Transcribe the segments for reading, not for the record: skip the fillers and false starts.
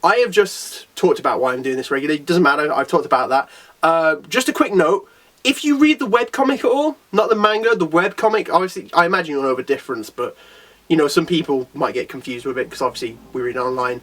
I have just talked about why I'm doing this regularly. It doesn't matter, I've talked about that. Just a quick note, if you read the webcomic at all, not the manga, the webcomic, obviously, I imagine you'll know the difference, but, you know, some people might get confused with it, because obviously we read it online.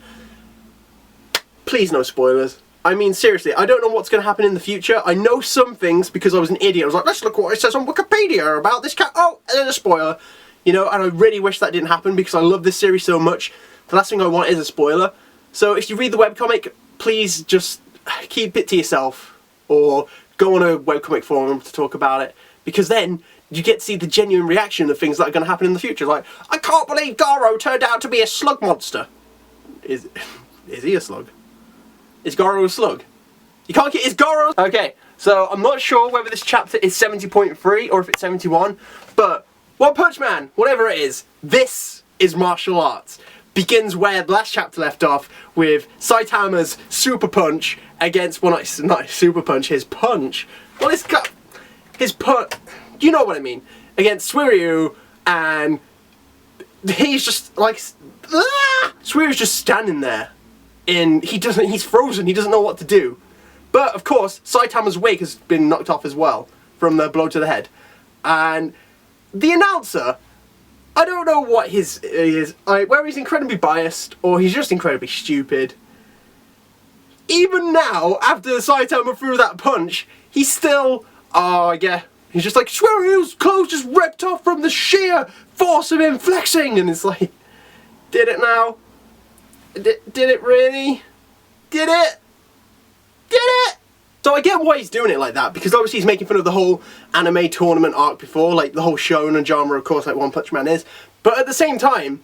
Please no spoilers. I mean, seriously, I don't know what's going to happen in the future. I know some things because I was an idiot. I was like, let's look what it says on Wikipedia about this cat. Oh, and then a spoiler. You know, and I really wish that didn't happen because I love this series so much. The last thing I want is a spoiler. So if you read the webcomic, please just keep it to yourself or go on a webcomic forum to talk about it, because then you get to see the genuine reaction of things that are going to happen in the future. Like, I can't believe Garo turned out to be a slug monster. Is he a slug? Is Garo a slug? You can't get... Is Garo... Okay, so I'm not sure whether this chapter is 70.3 or if it's 71, but One Punch Man, whatever it is, this is martial arts. Begins where the last chapter left off with Saitama's super punch against... Well, not super punch, his punch. Well, it's got... His punch... You know what I mean. Against Suiryu, and he's just like... Suiryu's just standing there. And he's frozen, he doesn't know what to do. But, of course, Saitama's wig has been knocked off as well, from the blow to the head. And the announcer, I don't know what his is, whether he's incredibly biased, or he's just incredibly stupid. Even now, after Saitama threw that punch, he's still, yeah, he's just like, Suiryu's clothes just ripped off from the sheer force of him flexing, and it's like, did it now? Did it really? Did it? Did it? So I get why he's doing it like that, because obviously he's making fun of the whole anime tournament arc before, like the whole shonen genre, of course, like One Punch Man is. But at the same time,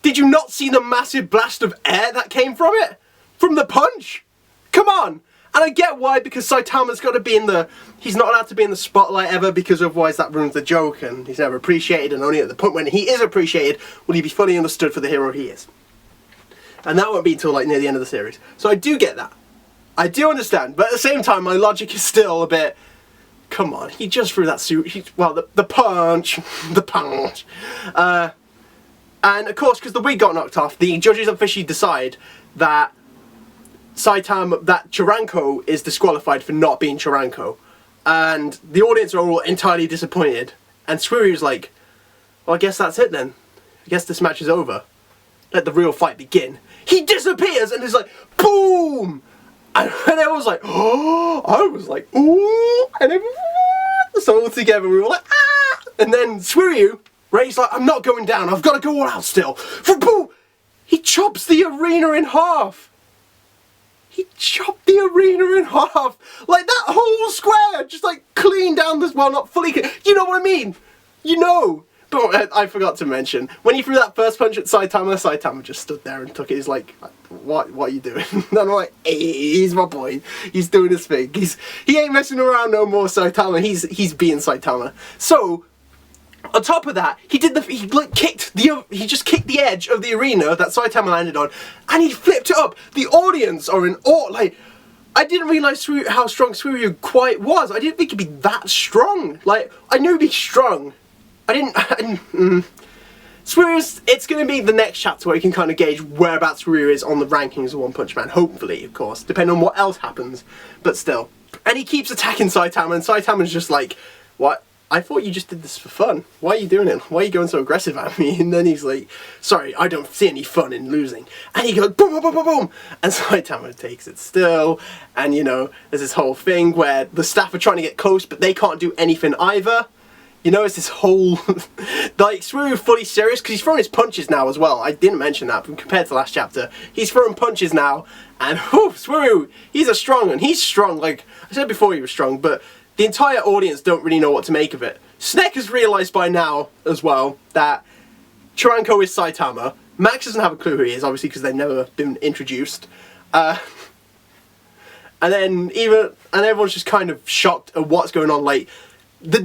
did you not see the massive blast of air that came from it? From the punch? Come on! And I get why, because Saitama's got to be in the... He's not allowed to be in the spotlight ever, because otherwise that ruins the joke, and he's never appreciated, and only at the point when he is appreciated will he be fully understood for the hero he is. And that won't be until like near the end of the series. So I do get that. I do understand. But at the same time, my logic is still a bit... Come on, he just threw that suit... Well, the punch. The punch. And of course, because the wig got knocked off, the judges officially decide that Saitama... That Chiranko is disqualified for not being Chiranko. And the audience are all entirely disappointed. And Suiryu's like, well, I guess that's it then. I guess this match is over. Let the real fight begin. He disappears and it's like, boom! And everyone was like, oh! I was like, ooh! And everyone, so all together we were like, ah! And then Suiryu, Ray's like, I'm not going down, I've got to go all out still. Boom! He chops the arena in half. He chopped the arena in half. Like that whole square, just like clean down this, well, not fully clean. You know what I mean? You know. But I forgot to mention, when he threw that first punch at Saitama, Saitama just stood there and took it. He's like, what are you doing? And I'm like, hey, he's my boy. He's doing his thing. He ain't messing around no more, Saitama. He's being Saitama. So, on top of that, he just kicked the edge of the arena that Saitama landed on, and he flipped it up. The audience are in awe. Like, I didn't realise how strong Suiryu quite was. I didn't think he'd be that strong. Like, I knew he'd be strong. Suiryu's, it's going to be the next chapter where you can kind of gauge whereabouts Suiryu is on the rankings of One Punch Man, hopefully, of course, depending on what else happens, but still. And he keeps attacking Saitama, and Saitama's just like, what? I thought you just did this for fun. Why are you doing it? Why are you going so aggressive at me? And then he's like, sorry, I don't see any fun in losing. And he goes, boom, boom, boom, boom, boom. And Saitama takes it still, and you know, there's this whole thing where the staff are trying to get close, but they can't do anything either. You know, it's this whole, like, Suiryu fully serious, because he's throwing his punches now as well. I didn't mention that, but compared to the last chapter, he's throwing punches now, and whew, Suiryu, he's strong, like, I said before he was strong, but the entire audience don't really know what to make of it. Snek has realised by now, as well, that Chiranko is Saitama. Max doesn't have a clue who he is, obviously, because they've never been introduced. And then everyone's just kind of shocked at what's going on, like, the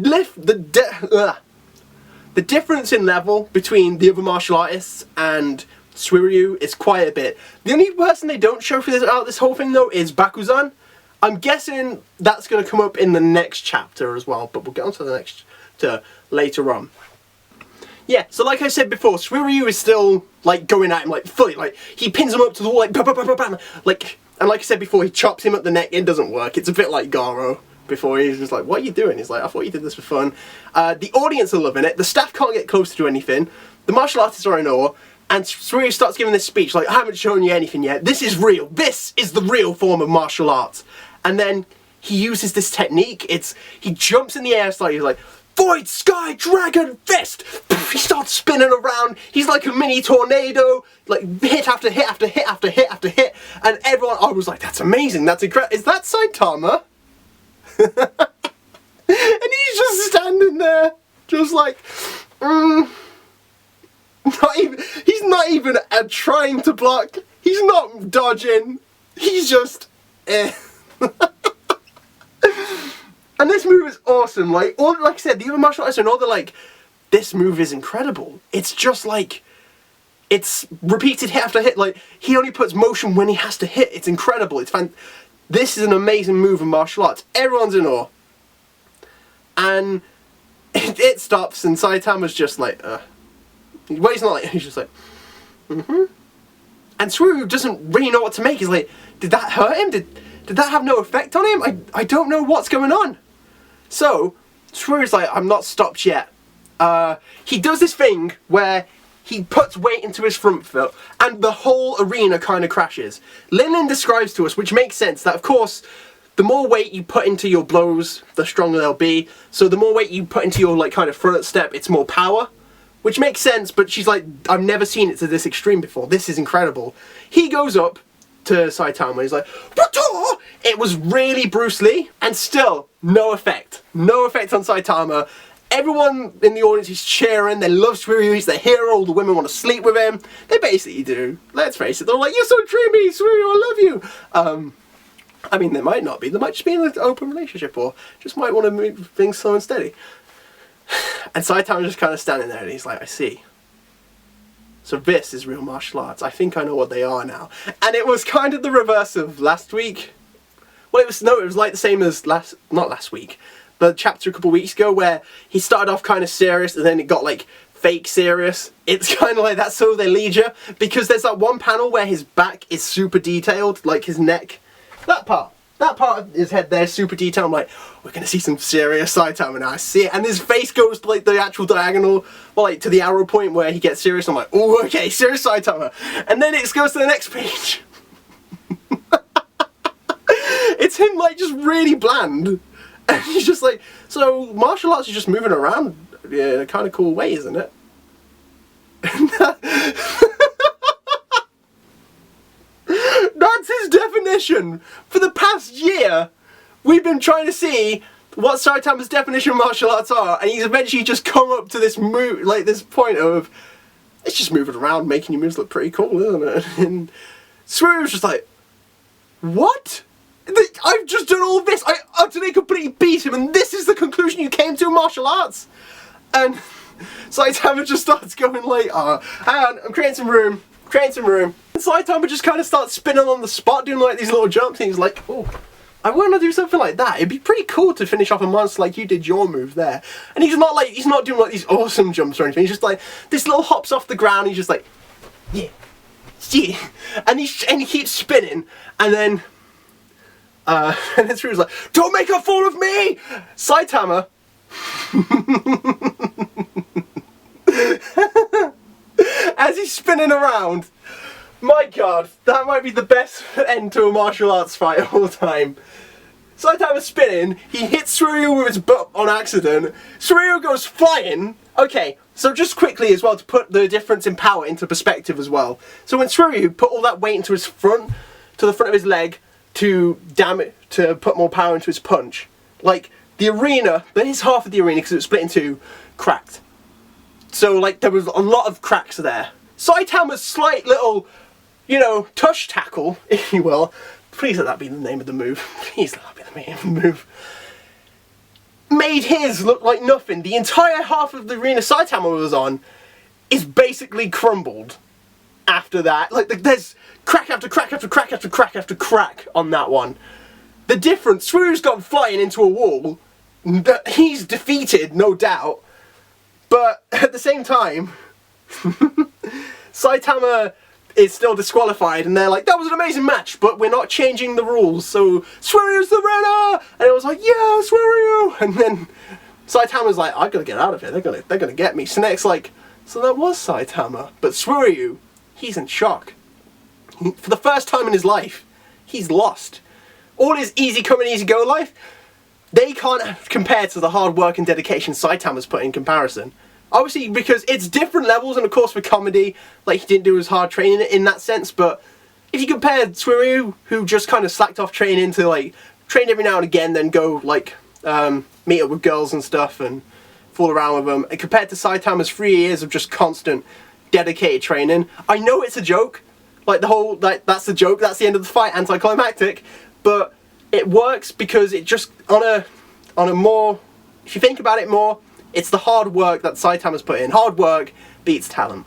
difference in level between the other martial artists and Suiryu is quite a bit. The only person they don't show throughout this whole thing though is Bakuzan. I'm guessing that's going to come up in the next chapter as well, but we'll get on to the next later on. Yeah, so like I said before, Suiryu is still, like, going at him, like, fully, like, he pins him up to the wall, like, bam, bam, bam, bam, bam, like, and like I said before, he chops him at the neck, it doesn't work, it's a bit like Garo before, he's just like, what are you doing? He's like, I thought you did this for fun. The audience are loving it, the staff can't get closer to anything, the martial artists are in awe, and Suiryu starts giving this speech, like, I haven't shown you anything yet, this is real, this is the real form of martial arts. And then he uses this technique, he jumps in the air slightly, he's like, Void Sky Dragon Fist! He starts spinning around, he's like a mini tornado, like hit after hit after hit after hit after hit, and everyone, I was like, that's amazing, that's incredible, is that Saitama? And he's just standing there, just like, he's not even trying to block, he's not dodging, he's just, And this move is awesome, like I said, the other martial artists and all they're like, this move is incredible. It's just like, it's repeated hit after hit, like, he only puts motion when he has to hit, it's incredible, this is an amazing move in martial arts, everyone's in awe. And it stops and Saitama's just like, well, he's not like, he's just like, And Suiryu doesn't really know what to make, he's like, did that hurt him? Did that have no effect on him? I don't know what's going on. So, Suiryu's like, I'm not stopped yet. He does this thing where he puts weight into his front foot and the whole arena kind of crashes. Lin describes to us, which makes sense, that of course, the more weight you put into your blows, the stronger they'll be. So the more weight you put into your, like, kind of front step, it's more power. Which makes sense, but she's like, I've never seen it to this extreme before. This is incredible. He goes up to Saitama, he's like, Wata! It was really Bruce Lee, and still, no effect. No effect on Saitama. Everyone in the audience is cheering, they love Suiryu, he's the hero, all the women want to sleep with him. They basically do. Let's face it, they're like, you're so dreamy, Suiryu, I love you. I mean, they might not be, they might just be in an open relationship, or just might want to move things slow and steady. And Saitama's just kind of standing there, and he's like, I see. So this is real martial arts. I think I know what they are now. And it was kind of the reverse of last week. Well, it was like the same as not last week, the chapter a couple weeks ago where he started off kind of serious and then it got like fake serious. It's kind of like that, so they lead you, because there's that one panel where his back is super detailed, like his neck. That part of his head there is super detailed. I'm like, we're going to see some serious Saitama now. I see it. And his face goes to like the actual diagonal, well, like to the arrow point where he gets serious. I'm like, oh, okay, serious Saitama. And then it goes to the next page. It's him like just really bland. And he's just like, so martial arts is just moving around in a kind of cool way, isn't it? That's his definition. For the past year, we've been trying to see what Saitama's definition of martial arts are, and he's eventually just come up to this move, like this point of, it's just moving around, making your moves look pretty cool, isn't it? And Suiryu's just like, what? I've just done all this. I utterly completely beat him, and this is the conclusion you came to in martial arts. And Saitama just starts going like, hang on, I'm creating some room. And Saitama just kind of starts spinning on the spot, doing like these little jumps, and he's like, oh, I want to do something like that. It'd be pretty cool to finish off a monster like you did your move there. And he's not doing like these awesome jumps or anything. He's just like, this little hops off the ground, he's just like, yeah. And he keeps spinning, and then Suiryu's like, don't make a fool of me! Saitama as he's spinning around, my god, that might be the best end to a martial arts fight of all time. Saitama's spinning, he hits Suiryu with his butt on accident, Suiryu goes flying. Okay, so just quickly as well, to put the difference in power into perspective as well. So when Suiryu put all that weight into his front, to the front of his leg, to put more power into his punch, like the arena, his half of the arena, because it was split in two, cracked. So like there was a lot of cracks there. Saitama's slight little, you know, tush tackle, if you will, please let that be the name of the move, please let that be the name of the move, made his look like nothing. The entire half of the arena Saitama was on is basically crumbled after that. Like there's crack after crack after crack after crack after crack on that one. The difference, Suiryu's gone flying into a wall that he's defeated, no doubt. But at the same time, Saitama is still disqualified, and they're like, that was an amazing match, but we're not changing the rules, so Suiryu's the winner! And it was like, yeah, Suiryu! And then Saitama's like, I've got to get out of here, they're gonna get me. So next, like, so that was Saitama. But Suiryu, he's in shock. For the first time in his life, he's lost. All his easy come and easy go life, they can't compare to the hard work and dedication Saitama's put in comparison. Obviously, because it's different levels, and of course for comedy, like, he didn't do as hard training in that sense, but if you compare Suiryu, who just kind of slacked off training to, like, train every now and again, then go, like, meet up with girls and stuff and fool around with them, and compared to Saitama's 3 years of just constant, dedicated training, I know it's a joke, like, the whole, like, that's the joke, that's the end of the fight, anticlimactic, but it works because it just, on a more, if you think about it more, it's the hard work that Saitama's put in. Hard work beats talent,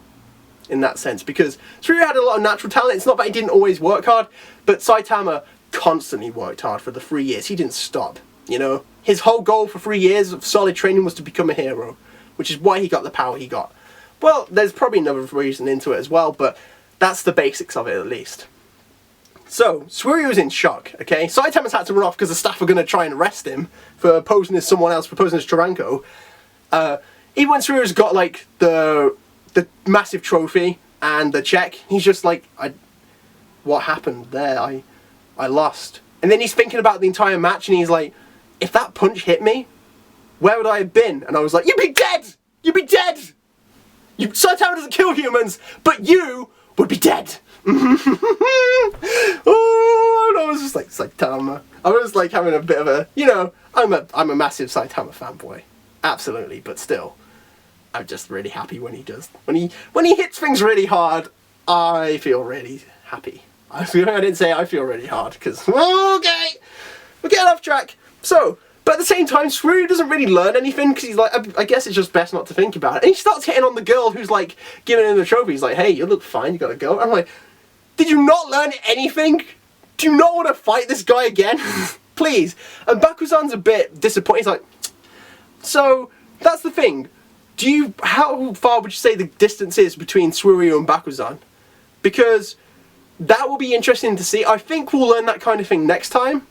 in that sense, because Suiryu had a lot of natural talent. It's not that he didn't always work hard, but Saitama constantly worked hard for the 3 years. He didn't stop, you know? His whole goal for 3 years of solid training was to become a hero, which is why he got the power he got. Well, there's probably another reason into it as well, but that's the basics of it at least. So, Suiryu's in shock, okay? Saitama's had to run off because the staff are going to try and arrest him for posing as someone else, for posing as Taranko. Even when Suiryu's got, like, the massive trophy and the check, he's just like, what happened there? I lost. And then he's thinking about the entire match, and he's like, if that punch hit me, where would I have been? And I was like, you'd be dead! You'd be dead! Saitama doesn't kill humans, but you would be dead! Oh, and I was just like, Saitama. I was like having a bit of a, you know, I'm a massive Saitama fanboy. Absolutely, but still, I'm just really happy when he does. When he hits things really hard, I feel really happy. I didn't say I feel really hard, because, okay, we're getting off track. So, but at the same time, Suiryu doesn't really learn anything, because he's like, I guess it's just best not to think about it. And he starts hitting on the girl who's like, giving him the trophy. He's like, hey, you look fine, you gotta go. I'm like, did you not learn anything? Do you not want to fight this guy again? Please. And Bakuzan's a bit disappointed. He's like, so, that's the thing. How far would you say the distance is between Suiryu and Bakuzan? Because that will be interesting to see. I think we'll learn that kind of thing next time.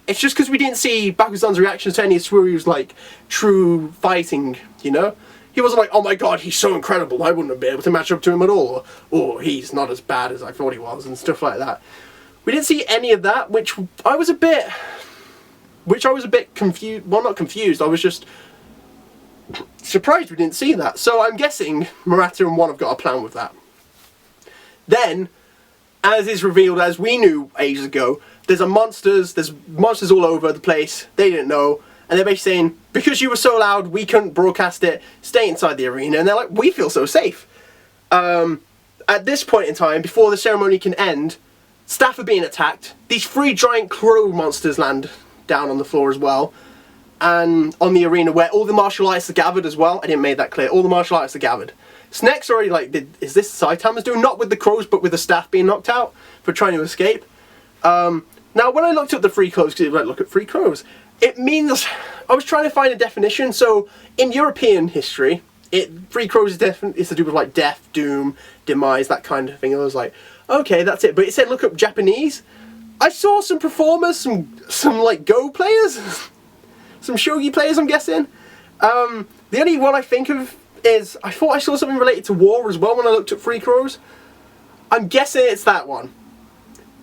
It's just because we didn't see Bakuzan's reactions to any of Suiryu's, like, true fighting, you know? He wasn't like, oh my god, he's so incredible, I wouldn't be able to match up to him at all. Or he's not as bad as I thought he was, and stuff like that. We didn't see any of that, which I was a bit confused. Well, not confused, I was just surprised we didn't see that. So I'm guessing Murata and One have got a plan with that. Then, as is revealed, as we knew ages ago, there's monsters all over the place, they didn't know, and they're basically saying, because you were so loud, we couldn't broadcast it, stay inside the arena, and they're like, we feel so safe. At this point in time, before the ceremony can end, staff are being attacked, these 3 giant crow monsters land down on the floor as well, and on the arena where all the martial artists are gathered as well. I didn't make that clear, all the martial artists are gathered. Snake's already like, is this Saitama's doing? Not with the crows, but with the staff being knocked out for trying to escape. Now, when I looked up the 3 crows, because like, look at 3 crows, it means, I was trying to find a definition. So, in European history, 3 crows is to do with like death, doom, demise, that kind of thing. I was like, okay, that's it. But it said look up Japanese. I saw some performers, some like Go players, some shogi players, I'm guessing. The only one I think of is, I thought I saw something related to war as well when I looked at 3 crows. I'm guessing it's that one.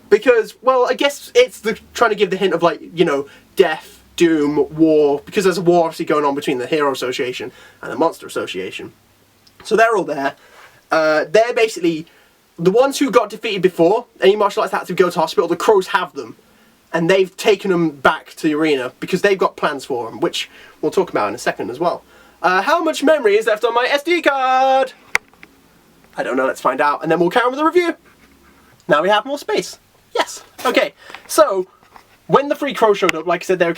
Because, well, I guess it's trying to give the hint of, like, you know, death, doom, war, because there's a war obviously going on between the Hero Association and the Monster Association. So they're all there. They're basically the ones who got defeated before. Any martial arts had to go to hospital, the crows have them. And they've taken them back to the arena because they've got plans for them, which we'll talk about in a second as well. How much memory is left on my SD card? I don't know, let's find out, and then we'll carry on with the review. Now we have more space. Yes. Okay, so when the 3 crows showed up, like I said, they were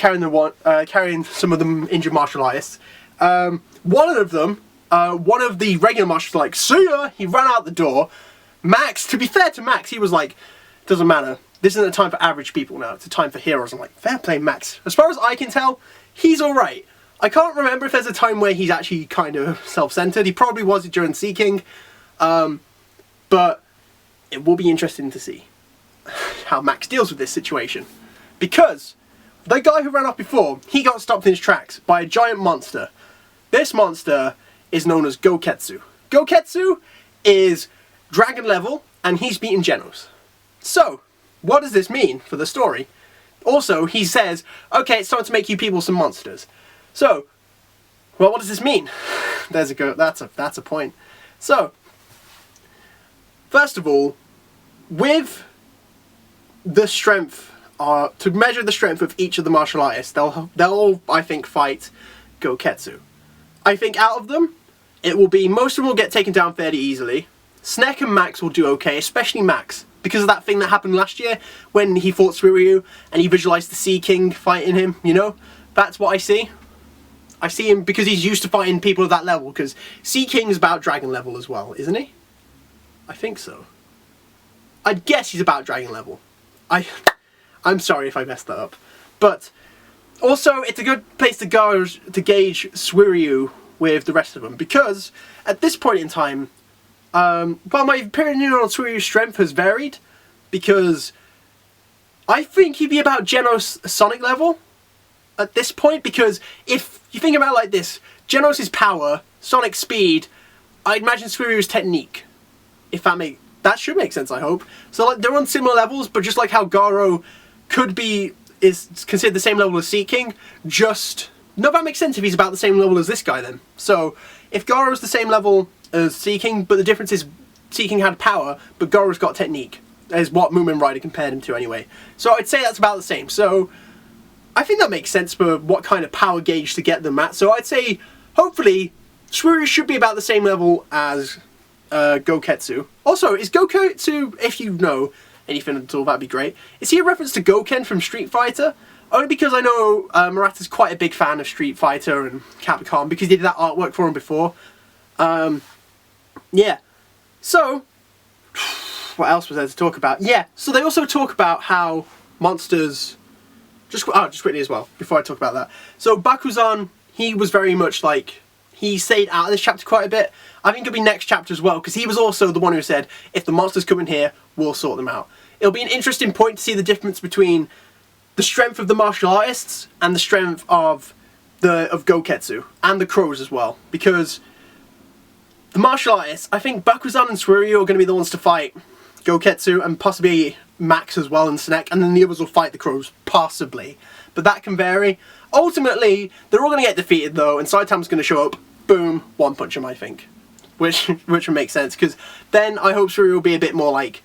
carrying some of them injured martial artists. One of them, one of the regular martial artists, like, see ya! He ran out the door. Max, to be fair to Max, he was like, doesn't matter. This isn't a time for average people now. It's a time for heroes. I'm like, fair play, Max. As far as I can tell, he's alright. I can't remember if there's a time where he's actually kind of self-centered. He probably was during Seeking. But it will be interesting to see how Max deals with this situation. Because the guy who ran off before, he got stopped in his tracks by a giant monster. This monster is known as Goketsu. Goketsu is dragon level, and he's beaten Genos. So, what does this mean for the story? Also, he says, okay, it's time to make you people some monsters. So, well, what does this mean? There's a go. That's a point. So, first of all, with the strength, to measure the strength of each of the martial artists, they'll all, I think, fight Goketsu. I think out of them, it will be, most of them will get taken down fairly easily. Snek and Max will do okay, especially Max, because of that thing that happened last year when he fought Suiryu and he visualized the Sea King fighting him, you know? That's what I see. I see him because he's used to fighting people of that level, because Sea King is about dragon level as well, isn't he? I think so. I'd guess he's about dragon level. I'm sorry if I messed that up. But also, it's a good place to go to gauge Suiryu with the rest of them, because at this point in time, well, my opinion on Suiryu's strength has varied, because I think he'd be about Genos Sonic level at this point, because if you think about it like this, Genos' power, Sonic speed, I'd imagine Suiryu's technique. If that should make sense, I hope. So like they're on similar levels, but just like how Garo is considered the same level as Sea King, no, that makes sense if he's about the same level as this guy then. So if Garo's the same level as Sea King, but the difference is Sea King had power, but Garo's got technique, is what Moomin Rider compared him to anyway. So I'd say that's about the same. So I think that makes sense for what kind of power gauge to get them at. So I'd say, hopefully, Suiryu should be about the same level as Goketsu. Also, is Goketsu, if you know anything at all, that'd be great. Is he a reference to Goken from Street Fighter? Only because I know Murata's quite a big fan of Street Fighter and Capcom, because he did that artwork for him before. Yeah. So, what else was there to talk about? Yeah, so they also talk about how monsters... just quickly as well, before I talk about that. So Bakuzan, he was very much like... he stayed out of this chapter quite a bit. I think it'll be next chapter as well, because he was also the one who said, if the monsters come in here, we'll sort them out. It'll be an interesting point to see the difference between the strength of the martial artists and the strength of Goketsu, and the crows as well. Because the martial artists, I think Bakuzan and Suiryu are going to be the ones to fight Goketsu, and possibly Max as well, and Snek, and then the others will fight the crows, possibly. But that can vary. Ultimately, they're all going to get defeated though, and Saitama's going to show up, boom, one punch him, I think. Which would make sense, because then I hope Suiryu will be a bit more like,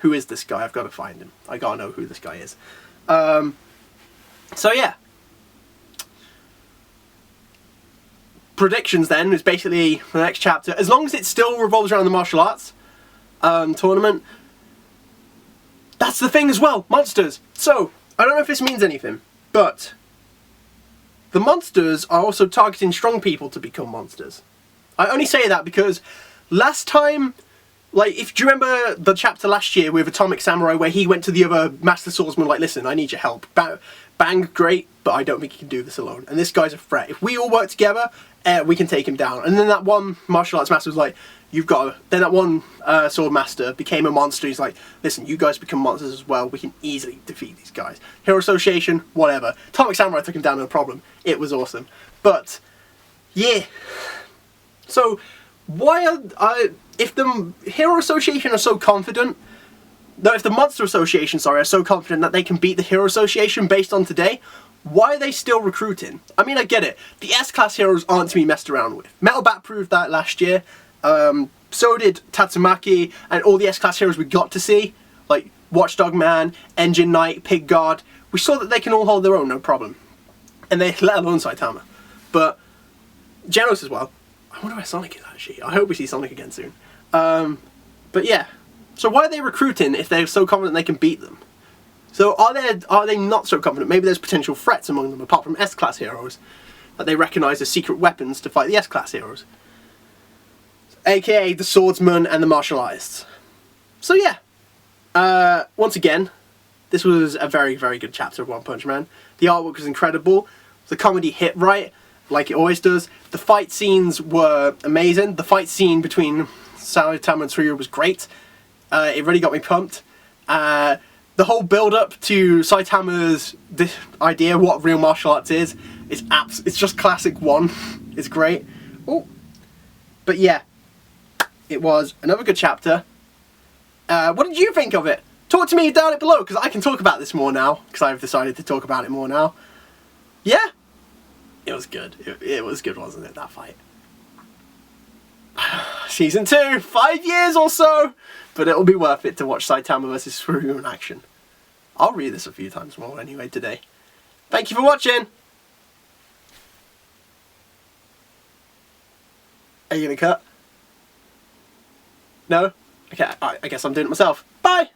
who is this guy? I've got to find him. I got to know who this guy is. So yeah. Predictions then is basically the next chapter. As long as it still revolves around the martial arts tournament, that's the thing as well, monsters. So, I don't know if this means anything, but the monsters are also targeting strong people to become monsters. I only say that because last time, like, do you remember the chapter last year with Atomic Samurai where he went to the other Master Swordsman like, listen, I need your help. Bang, great, but I don't think he can do this alone. And this guy's a threat. If we all work together, we can take him down. And then that one martial arts master was like, you've got to... Then that one sword master became a monster. He's like, listen, you guys become monsters as well. We can easily defeat these guys. Hero Association, whatever. Atomic Samurai took him down, no problem. It was awesome. But, yeah. So, why if the Hero Association are so confident... No, if the Monster Association, sorry, are so confident that they can beat the Hero Association based on today, why are they still recruiting? I mean, I get it. The S-Class heroes aren't to be messed around with. Metal Bat proved that last year. So did Tatsumaki and all the S-Class heroes we got to see. Like Watchdog Man, Engine Knight, Pig God. We saw that they can all hold their own, no problem. And they, let alone Saitama. But Genos as well. I wonder where Sonic is actually. I hope we see Sonic again soon. But yeah. So why are they recruiting if they're so confident they can beat them? So are they not so confident? Maybe there's potential threats among them apart from S-Class heroes that they recognise as secret weapons to fight the S-Class heroes. AKA the swordsman and the martial artists. So yeah. Once again, this was a very, very good chapter of One Punch Man. The artwork was incredible. The comedy hit right. like it always does. The fight scenes were amazing. The fight scene between Saitama and Tsuruya was great. It really got me pumped. The whole build-up to Saitama's idea what real martial arts is it's just classic one. It's great. Oh, but yeah, it was another good chapter. What did you think of it? Talk to me down it below, because I can talk about this more now, because I've decided to talk about it more now. Yeah, it was good. It was good, wasn't it, that fight? Season 2, 5 years or so, but it'll be worth it to watch Saitama versus Tsuruya in action. I'll read this a few times more anyway today. Thank you for watching! Are you gonna cut? No? Okay, I guess I'm doing it myself. Bye!